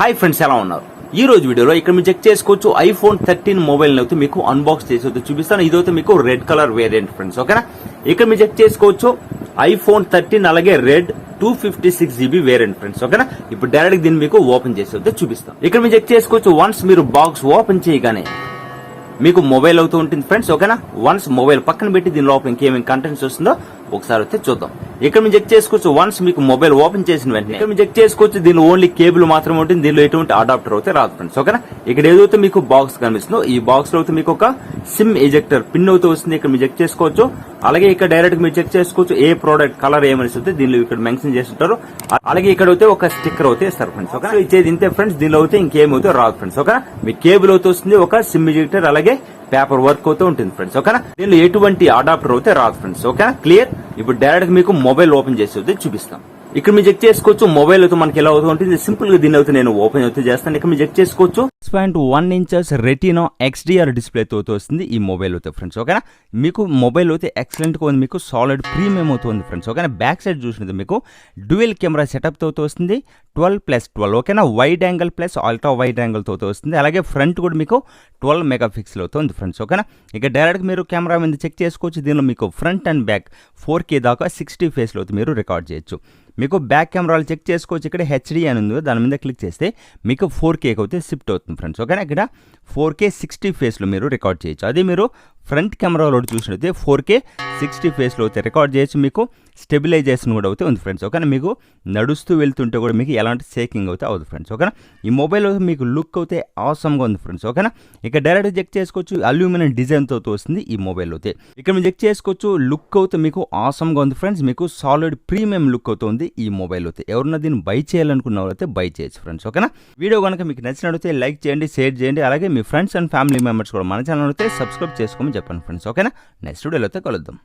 Hi friends, ఎలా ఉన్నారు? ఈ రోజు వీడియోలో ఇక్కడ మీరు చెక్ చేసుకోవచ్చు ఐఫోన్ 13 మొబైల్ అయితే మీకు అన్బాక్స్ చేసి చూపిస్తాను. ఇదైతే మీకు రెడ్ కలర్ వేరియంట్ ఫ్రెండ్స్, ఓకేనా? ఇక్కడ మీరు చెక్ చేసుకోవచ్చు ఐఫోన్ 13 అలాగే రెడ్ 256GB వేరియంట్ ఫ్రెండ్స్, ఓకేనా? ఇప్పుడు డైరెక్ట్ దీన్ని మీకు ఓపెన్ చేసి చూపిస్తాను. ఇక్కడ మీరు చెక్ చేసుకోవచ్చు వన్స్ మీరు బాక్స్ ఓపెన్ చేయగానే మీకు మొబైల్ అవుతూ ఉంటుంది ఫ్రెండ్స్, ఓకేనా? వన్స్ మొబైల్ పక్కన పెట్టి దీని లోపల ఇంకేమేమి కంటెంట్స్ వస్తుందో ఒకసారి అయితే చూద్దాం. ఇక్కడ మీరు చెక్ చేసుకోవచ్చు వన్స్ మీకు మొబైల్ ఓపెన్ చేసిన వెంటనే ఇక్కడ మీరు చెక్ చేసుకోవచ్చు దీని ఓన్లీ కేబుల్ మాత్రమే ఉంటుంది. దీనిలో ఎటువంటి అడాప్టర్ అయితే రాదు ఫ్రెండ్స్, ఓకేనా? ఇక్కడ ఏదైతే మీకు బాక్స్ కనిపిస్తుందో ఈ బాక్స్ లో అయితే మీకు ఒక సిమ్ ఎజెక్టర్ పిన్ అవుతూ వస్తుంది. ఇక్కడ మీరు చెక్ చేసుకోవచ్చు. అలాగే ఇక్కడ డైరెక్ట్ మీరు చెక్ చేసుకోవచ్చు ఏ ప్రోడక్ట్ కలర్ ఏమని వస్తే దీనిలో ఇక్కడ మెన్షన్ చేస్తుంటారు. అలాగే ఇక్కడ అయితే ఒక స్టిక్కర్ అయితే ఇస్తారు ఫ్రెండ్స్, ఓకే? ఇచ్చేది ఇంతే ఫ్రెండ్స్. దీనిలో అయితే ఇంకేమైతే రాదు ఫ్రెండ్స్, ఓకేనా? మీ కేబుల్ అవుతూ వస్తుంది, ఒక సిమ్ ఎజెక్టర్ అలాగే పేపర్ వర్క్ అవుతూ ఉంటుంది ఫ్రెండ్స్, ఓకేనా? దీనిలో ఎటువంటి అడాప్టర్ అయితే రాదు ఫ్రెండ్స్, ఓకేనా? క్లియర్. ఇప్పుడు డైరెక్ట్ మీకు మొబైల్ ఓపెన్ చేసి చూపిస్తాం. ఇక్కడ మీరు చెక్ చేసుకోవచ్చు మొబైల్ అయితే మనకి ఎలా అవుతూ ఉంటుంది. సింపుల్ గా దీని అయితే నేను ఓపెన్ అయితే చేస్తాను. ఇక్కడ మీరు చెక్ చేసుకోవచ్చు 6.1 ఇంచెస్ రెటీనా XDR డిస్ప్లే తో వస్తుంది ఈ మొబైల్ అయితే ఫ్రెండ్స్, ఓకేనా? మీకు మొబైల్ అయితే ఎక్సలెంట్ గా ఉంది, మీకు సాలిడ్ ప్రీమియం అవుతుంది ఫ్రెండ్స్, ఓకేనా? బ్యాక్ సైడ్ చూసినది మీకు డ్యూయల్ కెమెరా సెటప్ తో వస్తుంది 12+12, ఓకేనా? Wide angle plus ultra wide angle తో వస్తుంది. అలాగే ఫ్రంట్ కూడా మీకు 12 మెగాపిక్సెల్ అవుతుంది ఫ్రెండ్స్, ఓకేనా? ఇక డైరెక్ట్ మీరు కెమెరా మీద చెక్ చేసుకోవచ్చు. దీనిలో మీకు ఫ్రంట్ అండ్ బ్యాక్ 4K దాకా 60 ఫేస్ లో మీరు రికార్డ్ చేయొచ్చు. మీకు బ్యాక్ కెమెరాలు చెక్ చేసుకోవచ్చు. ఇక్కడ హెచ్డి అని ఉంది, దాని మీద క్లిక్ చేస్తే మీకు 4K అయితే షిఫ్ట్ అవుతుంది ఫ్రెండ్స్, ఓకేనా? ఇక్కడ 4K 60 ఫేస్లో మీరు రికార్డ్ చేయొచ్చు. అదే మీరు ఫ్రంట్ కెమెరాలో చూసినట్లయితే 4K 60 ఫేస్లో అయితే రికార్డ్ చేయొచ్చు. మీకు స్టెబిలైజేషన్ కూడా అయితే ఉంది ఫ్రెండ్స్, ఓకేనా? మీకు నడుస్తూ వెళ్తుంటే కూడా మీకు ఎలాంటి షేకింగ్ అయితే అవుతుంది ఫ్రెండ్స్, ఓకేనా? ఈ మొబైల్ మీకు లుక్ అయితే ఆసమ్గా ఉంది ఫ్రెండ్స్, ఓకేనా? ఇక డైరెక్ట్ చెక్ చేసుకోవచ్చు అల్యూమినియం డిజైన్తో వస్తుంది ఈ మొబైల్ అయితే. ఇక్కడ మీరు చెక్ చేసుకోవచ్చు లుక్ అయితే మీకు ఆసమ్గా ఉంది ఫ్రెండ్స్. మీకు సాలిడ్ ప్రీమియం లుక్ అవుతుంది ఈ మొబైల్ అయితే. ఎవరన్నా దీన్ని బై చేయాలనుకున్న వాళ్ళైతే బై చేయొచ్చు ఫ్రెండ్స్, ఓకేనా? వీడియో కనుక మీకు నచ్చినట్లయితే లైక్ చేయండి, షేర్ చేయండి. అలాగే మీ ఫ్రెండ్స్ అండ్ ఫ్యామిలీ మెంబర్స్ కూడా మన ఛానల్ అయితే సబ్స్క్రైబ్ చేసుకోమని చెప్పండి ఫ్రెండ్స్, ఓకేనా? నెక్స్ట్ వీడియోలో అయితే కలుద్దాం.